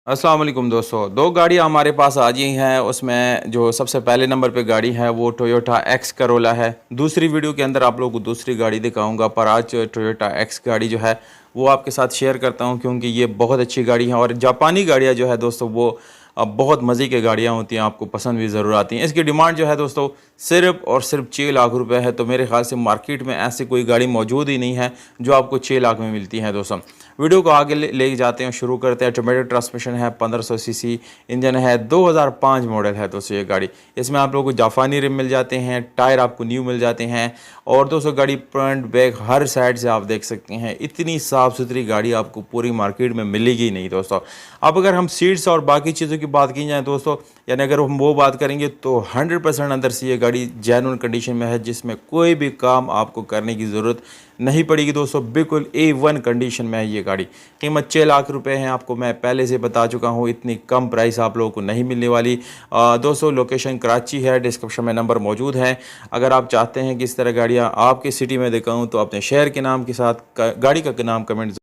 अस्सलाम वालेकुम दोस्तों। दो गाड़ियाँ हमारे पास आज ही हैं। उसमें जो सबसे पहले नंबर पे गाड़ी है वो टोयोटा एक्स करोला है। दूसरी वीडियो के अंदर आप लोगों को दूसरी गाड़ी दिखाऊंगा, पर आज टोयोटा एक्स गाड़ी जो है वो आपके साथ शेयर करता हूं, क्योंकि ये बहुत अच्छी गाड़ी है। और जापानी गाड़ियाँ जो है दोस्तों वो बहुत मज़े की गाड़ियाँ होती हैं, आपको पसंद भी ज़रूर आती हैं। इसकी डिमांड जो है दोस्तों सिर्फ और सिर्फ 6 लाख रुपए है। तो मेरे ख्याल से मार्केट में ऐसी कोई गाड़ी मौजूद ही नहीं है जो आपको 6 लाख में मिलती है दोस्तों। वीडियो को आगे ले जाते हैं, शुरू करते हैं। ऑटोमेटिक ट्रांसमिशन है, 1500 सीसी इंजन है, 2005 मॉडल है दोस्तों ये गाड़ी। इसमें आप लोगों को जापानी रिम मिल जाते हैं, टायर आपको न्यू मिल जाते हैं। और दोस्तों गाड़ी फ्रंट बैक हर साइड से आप देख सकते हैं, इतनी साफ़ सुथरी गाड़ी आपको पूरी मार्केट में मिलेगी नहीं दोस्तों। अब अगर हम सीट्स और बाकी चीज़ों की बात की जाए दोस्तों, यानी अगर हम वो बात करेंगे तो 100% अंदर से ये गाड़ी जेन्युइन कंडीशन में है, जिसमें कोई भी काम आपको करने की ज़रूरत नहीं पड़ेगी दोस्तों। बिल्कुल A1 कंडीशन में है ये गाड़ी। कीमत 6 लाख रुपए है, आपको मैं पहले से बता चुका हूँ। इतनी कम प्राइस आप लोगों को नहीं मिलने वाली। दोस्तों लोकेशन कराची है, डिस्क्रिप्शन में नंबर मौजूद है। अगर आप चाहते हैं कि इस तरह गाड़ियाँ आपके सिटी में दिखाऊँ तो अपने शहर के नाम के साथ गाड़ी का नाम कमेंट